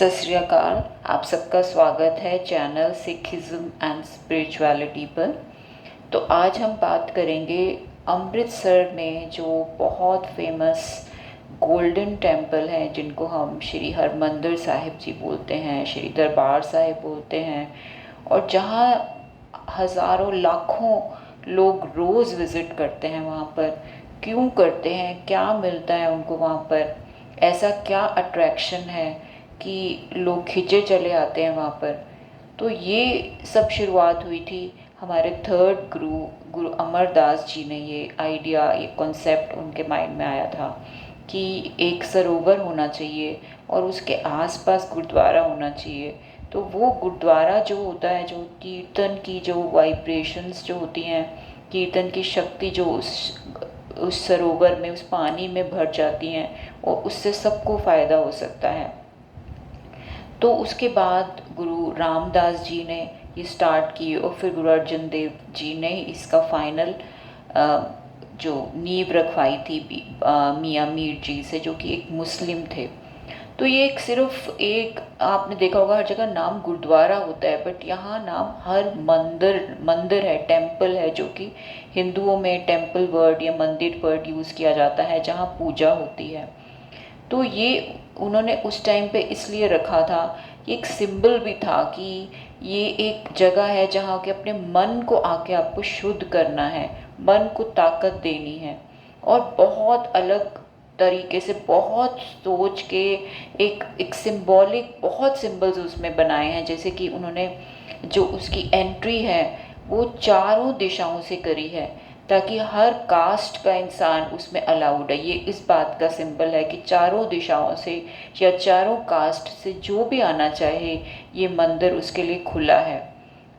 सत श्री अकाल। आप सबका स्वागत है चैनल सिखिज़्म एंड स्पिरिचुअलिटी पर। तो आज हम बात करेंगे अमृतसर में जो बहुत फेमस गोल्डन टेम्पल हैं, जिनको हम श्री हरमंदिर साहिब जी बोलते हैं, श्री दरबार साहिब बोलते हैं, और जहाँ हज़ारों लाखों लोग रोज़ विज़िट करते हैं। वहाँ पर क्यों करते हैं, क्या मिलता है उनको वहाँ पर, ऐसा क्या अट्रैक्शन है कि लोग खिंचे चले आते हैं वहाँ पर। तो ये सब शुरुआत हुई थी हमारे थर्ड गुरु अमरदास जी ने। ये आइडिया, ये कॉन्सेप्ट उनके माइंड में आया था कि एक सरोवर होना चाहिए और उसके आसपास गुरुद्वारा होना चाहिए। तो वो गुरुद्वारा जो होता है, जो कीर्तन की जो वाइब्रेशंस जो होती हैं, कीर्तन की शक्ति जो उस सरोवर में, उस पानी में भर जाती हैं, और उससे सबको फ़ायदा हो सकता है। तो उसके बाद गुरु रामदास जी ने ये स्टार्ट की, और फिर गुरु अर्जन देव जी ने इसका फाइनल जो नींव रखवाई थी मियाँ मीर जी से, जो कि एक मुस्लिम थे। तो ये एक सिर्फ एक, आपने देखा होगा हर जगह नाम गुरुद्वारा होता है, बट यहाँ नाम हर मंदिर है, टेम्पल है, जो कि हिंदुओं में टेम्पल वर्ड या मंदिर वर्ड यूज़ किया जाता है जहाँ पूजा होती है। तो ये उन्होंने उस टाइम पे इसलिए रखा था, ये एक सिंबल भी था कि ये एक जगह है जहाँ के अपने मन को आके आपको शुद्ध करना है, मन को ताकत देनी है। और बहुत अलग तरीके से, बहुत सोच के एक सिंबॉलिक बहुत सिंबल्स उसमें बनाए हैं। जैसे कि उन्होंने जो उसकी एंट्री है वो चारों दिशाओं से करी है, ताकि हर कास्ट का इंसान उसमें अलाउड है। ये इस बात का सिंबल है कि चारों दिशाओं से या चारों कास्ट से जो भी आना चाहे, ये मंदिर उसके लिए खुला है।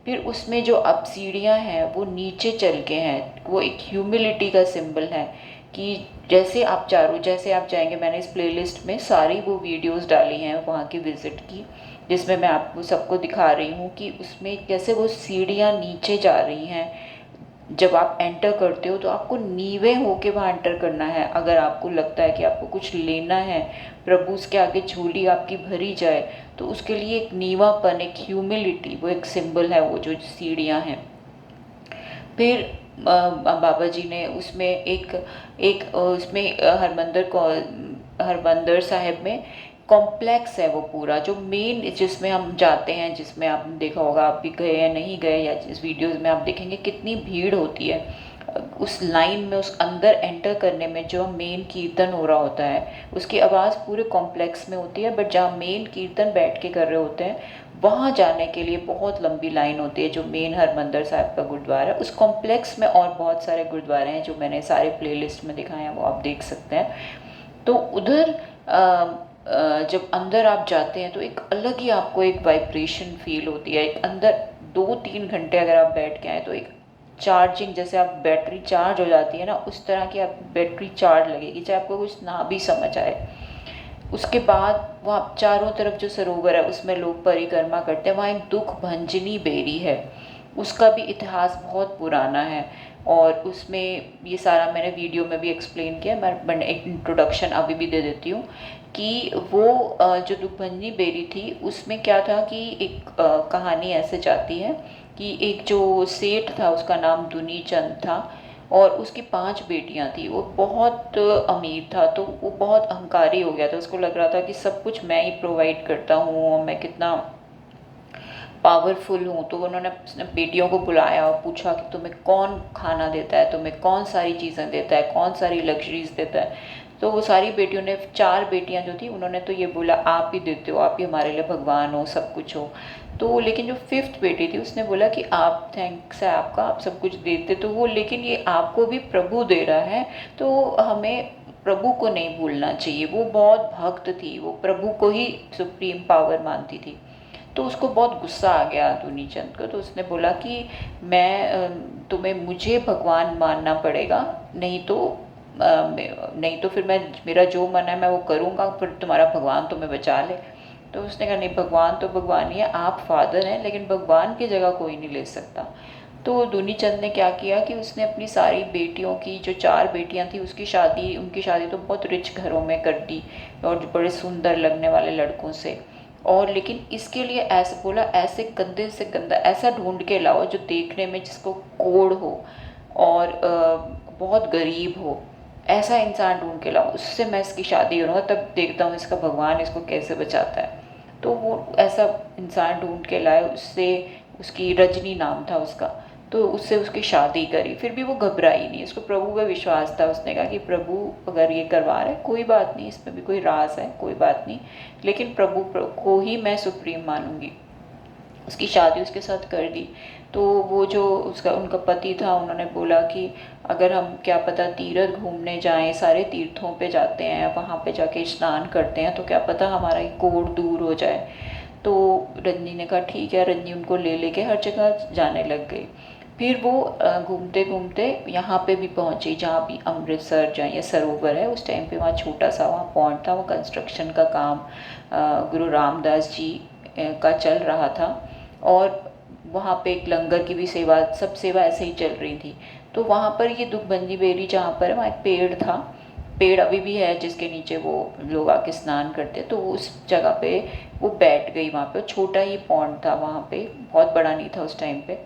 फिर उसमें जो अब सीढ़ियाँ हैं वो नीचे चल के हैं, वो एक ह्यूमिलिटी का सिंबल है कि जैसे आप जाएंगे, मैंने इस प्लेलिस्ट में सारी वो वीडियोस डाली हैं वहाँ की विज़िट की, जिसमें मैं आपको सबको दिखा रही हूँ कि उसमें कैसे वो सीढ़ियाँ नीचे जा रही हैं। जब आप एंटर करते हो तो आपको नीवे होके वहाँ एंटर करना है। अगर आपको लगता है कि आपको कुछ लेना है, प्रभु उसके आगे झोली आपकी भरी जाए, तो उसके लिए एक नीवापन, एक ह्यूमिलिटी, वो एक सिंबल है, वो जो सीढ़ियाँ हैं। फिर बाबा जी ने उसमें उसमें हरमंदिर साहिब में कॉम्प्लेक्स है वो पूरा, जो मेन जिसमें हम जाते हैं, जिसमें आपने देखा होगा, आप भी गए या नहीं गए, या जिस वीडियोस में आप देखेंगे कितनी भीड़ होती है उस लाइन में, उस अंदर एंटर करने में। जो मेन कीर्तन हो रहा होता है उसकी आवाज़ पूरे कॉम्प्लेक्स में होती है, बट जहाँ मेन कीर्तन बैठ के कर रहे होते हैं, वहाँ जाने के लिए बहुत लंबी लाइन होती है। जो मेन हरमंदिर साहिब का गुरुद्वारा है, उस कॉम्प्लेक्स में और बहुत सारे गुरुद्वारे हैं जो मैंने सारे प्लेलिस्ट में दिखाए हैं, वो आप देख सकते हैं। तो उधर जब अंदर आप जाते हैं तो एक अलग ही आपको एक वाइब्रेशन फील होती है। एक अंदर 2-3 घंटे अगर आप बैठ के आए तो एक चार्जिंग, जैसे आप बैटरी चार्ज हो जाती है ना, उस तरह की आप बैटरी चार्ज लगेगी, चाहे आपको कुछ ना भी समझ आए। उसके बाद वहाँ चारों तरफ जो सरोवर है उसमें लोग परिक्रमा करते हैं। वहाँ एक दुख भंजनी बेरी है, उसका भी इतिहास बहुत पुराना है, और उसमें ये सारा मैंने वीडियो में भी एक्सप्लेन किया। मैं एक इंट्रोडक्शन अभी भी दे देती हूँ कि वो जो दुखभंजनी बेरी थी, उसमें क्या था कि एक कहानी ऐसे जाती है कि एक जो सेठ था, उसका नाम दुनी चंद था, और उसकी 5 बेटियां थी। वो बहुत अमीर था, तो वो बहुत अहंकारी हो गया था। उसको लग रहा था कि सब कुछ मैं ही प्रोवाइड करता हूँ और मैं कितना पावरफुल हूँ। तो उन्होंने अपने बेटियों को बुलाया और पूछा कि तुम्हें कौन खाना देता है, तुम्हें कौन सारी चीज़ें देता है, कौन सारी लग्जरीज देता है। तो वो सारी बेटियों ने, 4 बेटियां जो थी, उन्होंने तो ये बोला आप ही देते हो, आप ही हमारे लिए भगवान हो, सब कुछ हो। तो लेकिन जो 5th बेटी थी उसने बोला कि आप, थैंक्स है आपका, आप सब कुछ देते तो वो, लेकिन ये आपको भी प्रभु दे रहा है, तो हमें प्रभु को नहीं भूलना चाहिए। वो बहुत भक्त थी, वो प्रभु को ही सुप्रीम पावर मानती थी। तो उसको बहुत गुस्सा आ गया दुनी चंद को। तो उसने बोला कि मुझे भगवान मानना पड़ेगा, नहीं तो फिर मैं, मेरा जो मन है मैं वो करूँगा, फिर तुम्हारा भगवान तुम्हें बचा ले। तो उसने कहा नहीं, भगवान तो भगवान ही है, आप फादर हैं, लेकिन भगवान की जगह कोई नहीं ले सकता। तो दुनी चंद ने क्या किया कि उसने अपनी सारी बेटियों की, जो 4 बेटियां थी, उनकी शादी तो बहुत रिच घरों में कर दी, और बड़े सुंदर लगने वाले लड़कों से। और लेकिन इसके लिए ऐसे बोला, ऐसे गंदे से गंदा ऐसा ढूंढ के लाओ जो देखने में जिसको कोढ़ हो और बहुत गरीब हो, ऐसा इंसान ढूंढ के लाओ, उससे मैं इसकी शादी करूँगा, तब देखता हूँ इसका भगवान इसको कैसे बचाता है। तो वो ऐसा इंसान ढूंढ के लाए, उससे, उसकी रजनी नाम था उसका, तो उससे उसकी शादी करी। फिर भी वो घबराई नहीं, उसको प्रभु पे विश्वास था। उसने कहा कि प्रभु अगर ये करवा रहे कोई बात नहीं, इसमें भी कोई राज है, कोई बात नहीं, लेकिन प्रभु को ही मैं सुप्रीम मानूंगी। उसकी शादी उसके साथ कर दी। तो वो जो उसका उनका पति था, उन्होंने बोला कि अगर हम क्या पता तीर्थ घूमने जाएं, सारे तीर्थों पे जाते हैं, वहाँ पे जाके स्नान करते हैं, तो क्या पता हमारा ये कोढ़ दूर हो जाए। तो रंजी ने कहा ठीक है। रंजी उनको ले लेके हर जगह जाने लग गई। फिर वो घूमते घूमते यहाँ पे भी पहुँची जहाँ भी अमृतसर जहाँ ये सरोवर है। उस टाइम पे वहाँ छोटा सा वहाँ पॉइंट था, वो कंस्ट्रक्शन का काम गुरु रामदास जी का चल रहा था, और वहाँ पे एक लंगर की भी सेवा, सब सेवा ऐसे ही चल रही थी। तो वहाँ पर ये दुखभंजी बेरी जहाँ पर है, वहाँ एक पेड़ था, पेड़ अभी भी है जिसके नीचे वो लोग आके स्नान करते, तो उस जगह पे वो बैठ गई। वहाँ पे छोटा ही पॉन्ड था, वहाँ पे बहुत बड़ा नहीं था उस टाइम पे।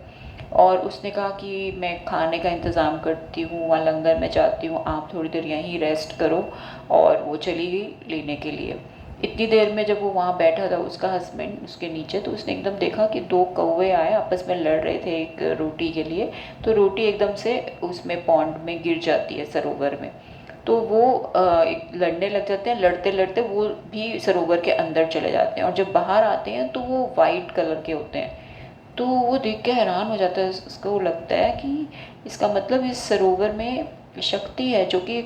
और उसने कहा कि मैं खाने का इंतज़ाम करती हूँ, वहाँ लंगर में जाती हूँ, आप थोड़ी देर यहीं रेस्ट करो। और वो चली गई लेने के लिए। इतनी देर में जब वो वहाँ बैठा था उसका हस्बैंड उसके नीचे, तो उसने एकदम देखा कि दो कौवे आए, आपस में लड़ रहे थे एक रोटी के लिए। तो रोटी एकदम से उसमें पॉन्ड में गिर जाती है, सरोवर में। तो वो लड़ने लग जाते हैं, लड़ते लड़ते वो भी सरोवर के अंदर चले जाते हैं, और जब बाहर आते हैं तो वो वाइट कलर के होते हैं। तो वो देख के हैरान हो जाता है, उसको लगता है कि इसका मतलब इस सरोवर में शक्ति है जो कि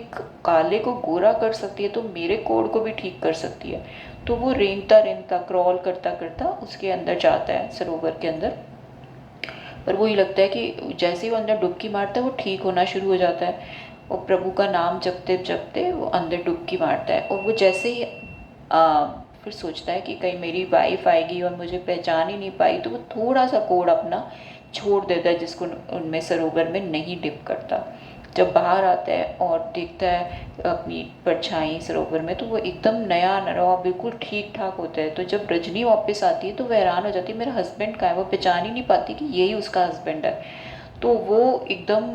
काले को गोरा कर सकती है, तो मेरे कोढ़ को भी ठीक कर सकती है। तो वो रेंगता रेंगता क्रॉल करता करता उसके अंदर जाता है, सरोवर के अंदर। पर वो ये लगता है कि जैसे ही वो अंदर डुबकी मारता है वो ठीक होना शुरू हो जाता है। और प्रभु का नाम जपते जपते वो अंदर डुबकी मारता है, और वो जैसे ही फिर सोचता है कि कहीं मेरी वाइफ आएगी और मुझे पहचान ही नहीं पाई, तो वो थोड़ा सा कोढ़ अपना छोड़ देता है जिसको उनमें सरोवर में नहीं डिप करता। जब बाहर आता है और देखता है अपनी परछाई सरोवर में, तो वो एकदम नया नया बिल्कुल ठीक ठाक होता है। तो जब रजनी वापस आती है तो वो हैरान हो जाती है, मेरा हस्बैंड कहाँ है। वो पहचान ही नहीं पाती कि यही उसका हस्बैंड है। तो वो एकदम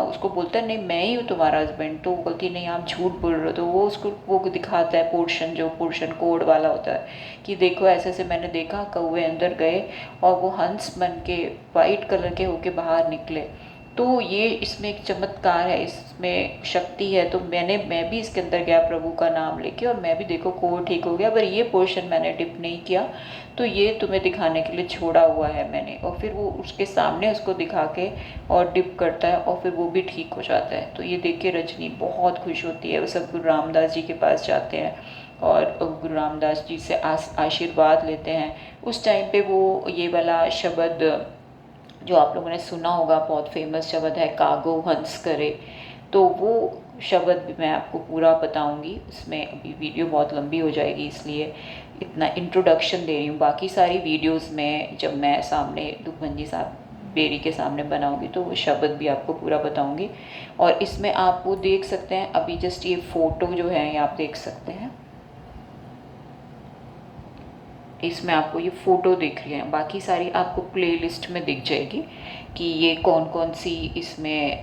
उसको बोलता है नहीं मैं ही हूँ तुम्हारा हस्बैंड। तो वो बोलती नहीं आप झूठ बोल रहे हो। तो वो उसको वो दिखाता है पोर्शन, जो पोर्शन कोड वाला होता है, कि देखो ऐसे ऐसे मैंने देखा कौवे अंदर गए और वो हंस बन के वाइट कलर के होके बाहर निकले। तो ये इसमें एक चमत्कार है, इसमें शक्ति है। तो मैं भी इसके अंदर गया प्रभु का नाम लेके, और मैं भी देखो कोढ़ ठीक हो गया, पर ये पोर्शन मैंने डिप नहीं किया, तो ये तुम्हें दिखाने के लिए छोड़ा हुआ है मैंने। और फिर वो उसके सामने उसको दिखा के और डिप करता है, और फिर वो भी ठीक हो जाता है। तो ये देख के रजनी बहुत खुश होती है। वो सब गुरु रामदास जी के पास जाते हैं और गुरु रामदास जी से आशीर्वाद लेते हैं। उस टाइम पे वो ये वाला शब्द जो आप लोगों ने सुना होगा, बहुत फेमस शब्द है, कागो हंस करे। तो वो शब्द भी मैं आपको पूरा बताऊंगी। उसमें अभी वीडियो बहुत लंबी हो जाएगी, इसलिए इतना इंट्रोडक्शन दे रही हूँ। बाकी सारी वीडियोस में जब मैं सामने दुखभंजी साहब बेरी के सामने बनाऊंगी तो वो शब्द भी आपको पूरा बताऊंगी। और इसमें आप वो देख सकते हैं, अभी जस्ट ये फ़ोटो जो है ये आप देख सकते हैं, इसमें आपको ये फ़ोटो दिख रही है। बाकी सारी आपको प्लेलिस्ट में दिख जाएगी कि ये कौन कौन सी इसमें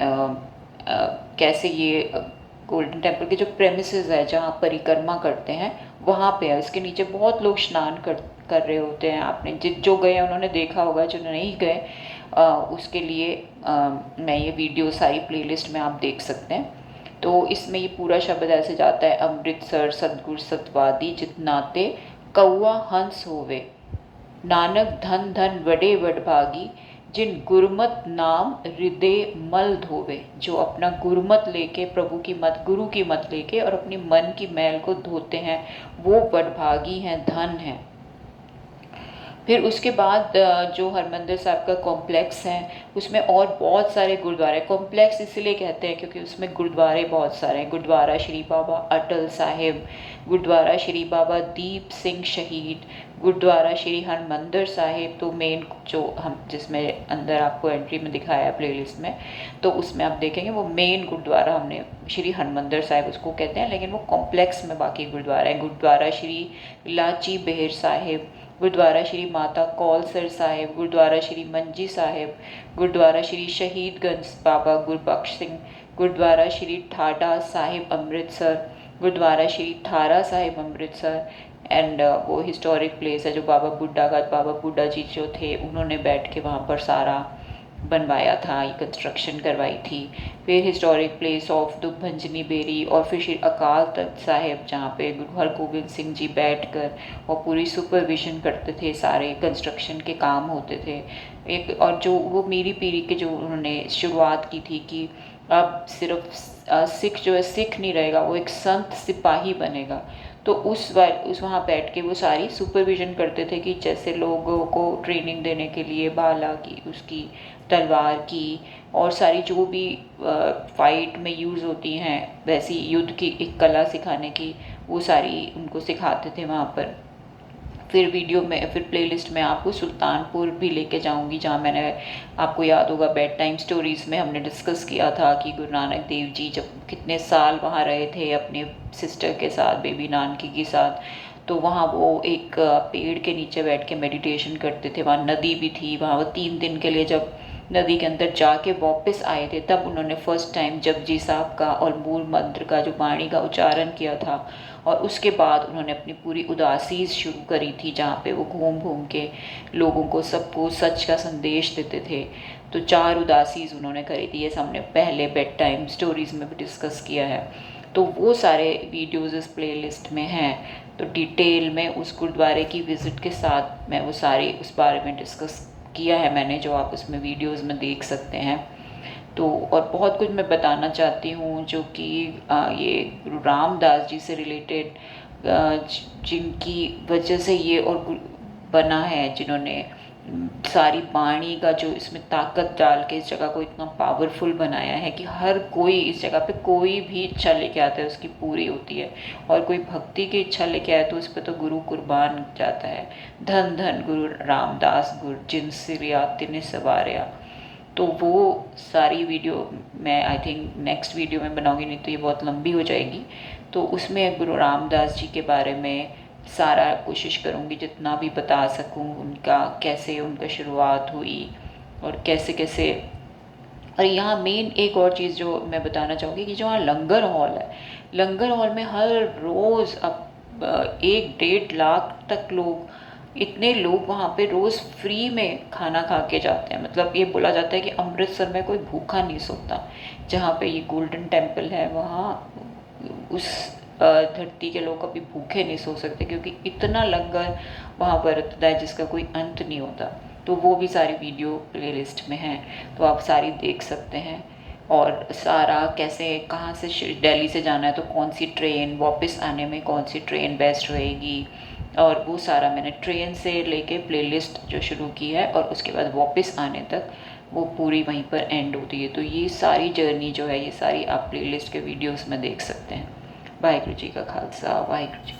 कैसे ये गोल्डन टेम्पल के जो प्रेमिसेस है जहाँ परिक्रमा करते हैं वहाँ पे है। इसके नीचे बहुत लोग स्नान कर रहे होते हैं। आपने जो गए उन्होंने देखा होगा, जो नहीं गए उसके लिए मैं ये वीडियो सारी प्लेलिस्ट में आप देख सकते हैं। तो इसमें ये पूरा शब्द ऐसे जाता है, अमृतसर सतगुर सतवादी जितनाते कौआ हंस होवे, नानक धन धन वडे वडभागी, जिन गुरमत नाम हृदय मल धोवे। जो अपना गुरमत लेके, प्रभु की मत, गुरु की मत लेके और अपनी मन की मैल को धोते हैं, वो वडभागी हैं, धन हैं। फिर उसके बाद जो हरमंदिर साहिब का कॉम्प्लेक्स है उसमें और बहुत सारे गुरुद्वारे, कॉम्प्लेक्स इसलिए कहते हैं क्योंकि उसमें गुरुद्वारे बहुत सारे हैं। गुरुद्वारा श्री बाबा अटल साहिब, गुरुद्वारा श्री बाबा दीप सिंह शहीद, गुरुद्वारा श्री हरमंदिर साहिब, तो मेन जो हम जिसमें अंदर आपको एंट्री में दिखाया है प्लेलिस्ट में, तो उसमें आप देखेंगे वो मेन गुरुद्वारा हमने श्री हरमंदिर साहिब उसको कहते हैं, लेकिन वो कॉम्प्लेक्स में बाकी गुरुद्वारा है। गुरुद्वारा श्री लाची बेहर साहिब, गुरुद्वारा श्री माता कौलसर साहिब, गुरुद्वारा श्री मंजी साहिब, गुरुद्वारा श्री शहीदगंज बाबा गुरबख्श सिंह, गुरुद्वारा श्री ठाडा साहिब अमृतसर, गुरुद्वारा श्री ठारा साहिब अमृतसर। एंड वो हिस्टोरिक प्लेस है जो बाबा बुड्ढा का, बाबा बुड्ढा जी जो थे उन्होंने बैठ के वहाँ पर सारा बनवाया था, ये कंस्ट्रक्शन करवाई थी। फिर हिस्टोरिक प्लेस ऑफ दुभंजनी बेरी, और फिर श्री अकाल तख्त साहिब जहाँ पे गुरु हरगोबिंद सिंह जी बैठकर और पूरी सुपरविजन करते थे, सारे कंस्ट्रक्शन के काम होते थे। एक और जो वो मीरी पीरी के जो उन्होंने शुरुआत की थी कि अब सिर्फ सिख जो है सिख नहीं रहेगा, वो एक संत सिपाही बनेगा। तो उस वहाँ बैठ के वो सारी सुपरविजन करते थे कि जैसे लोगों को ट्रेनिंग देने के लिए भाला की, उसकी तलवार की, और सारी जो भी फाइट में यूज़ होती हैं वैसी युद्ध की एक कला सिखाने की, वो सारी उनको सिखाते थे वहाँ पर। फिर वीडियो में, फिर प्लेलिस्ट में आपको सुल्तानपुर भी लेके जाऊंगी, जहाँ मैंने, आपको याद होगा बेड टाइम स्टोरीज़ में हमने डिस्कस किया था कि गुरु नानक देव जी जब कितने साल वहाँ रहे थे अपने सिस्टर के साथ, बेबी नानकी के साथ, तो वहाँ वो एक पेड़ के नीचे बैठ के मेडिटेशन करते थे। वहाँ नदी भी थी, वहाँ वो 3 दिन के लिए जब नदी के अंदर जाके वापस आए थे, तब उन्होंने फर्स्ट टाइम जपजी साहब का और मूल मंत्र का जो वाणी का उच्चारण किया था। और उसके बाद उन्होंने अपनी पूरी उदासीज शुरू करी थी, जहाँ पे वो घूम घूम के लोगों को, सबको सच का संदेश देते थे। तो 4 उदासीज उन्होंने करी थी, ये हमने पहले बेड टाइम स्टोरीज़ में भी डिस्कस किया है। तो वो सारे वीडियोज़ इस प्लेलिस्ट में हैं। तो डिटेल में उस गुरुद्वारे की विज़िट के साथ मैं वो सारे उस बारे में डिस्कस किया है मैंने, जो आप उसमें वीडियोज़ में देख सकते हैं। तो और बहुत कुछ मैं बताना चाहती हूँ जो कि ये गुरु रामदास जी से रिलेटेड, जिनकी वजह से ये और बना है, जिन्होंने सारी वाणी का जो इसमें ताकत डाल के इस जगह को इतना पावरफुल बनाया है कि हर कोई इस जगह पे कोई भी इच्छा लेके आता है उसकी पूरी होती है। और कोई भक्ति की इच्छा लेके आए तो उस पर तो गुरु कुर्बान जाता है। धन धन गुरु रामदास गुर जिन सिरिया तिन सवारिया। तो वो सारी वीडियो मैं आई थिंक नेक्स्ट वीडियो में बनाऊंगी, नहीं तो ये बहुत लंबी हो जाएगी। तो उसमें गुरु रामदास जी के बारे में सारा कोशिश करूँगी जितना भी बता सकूँ, उनका कैसे उनका शुरुआत हुई और कैसे कैसे। और यहाँ मेन एक और चीज़ जो मैं बताना चाहूँगी कि जो वहाँ लंगर हॉल है, लंगर हॉल में हर रोज़ अब 1-1.5 लाख तक लोग, इतने लोग वहाँ पे रोज़ फ्री में खाना खा के जाते हैं। मतलब ये बोला जाता है कि अमृतसर में कोई भूखा नहीं सोता। जहाँ पे ये गोल्डन टेम्पल है वहाँ उस धरती के लोग कभी भूखे नहीं सो सकते, क्योंकि इतना लंगर वहाँ बरतता है जिसका कोई अंत नहीं होता। तो वो भी सारी वीडियो प्लेलिस्ट में हैं, तो आप सारी देख सकते हैं। और सारा कैसे, कहाँ से दिल्ली से जाना है तो कौन सी ट्रेन, वापस आने में कौन सी ट्रेन बेस्ट रहेगी, और वो सारा मैंने ट्रेन से लेके प्लेलिस्ट जो शुरू की है और उसके बाद वापस आने तक वो पूरी वहीं पर एंड होती है। तो ये सारी जर्नी जो है, ये सारी आप प्लेलिस्ट के वीडियोस में देख सकते हैं। वाहिगुरू जी का खालसा, वाहिगुरू जी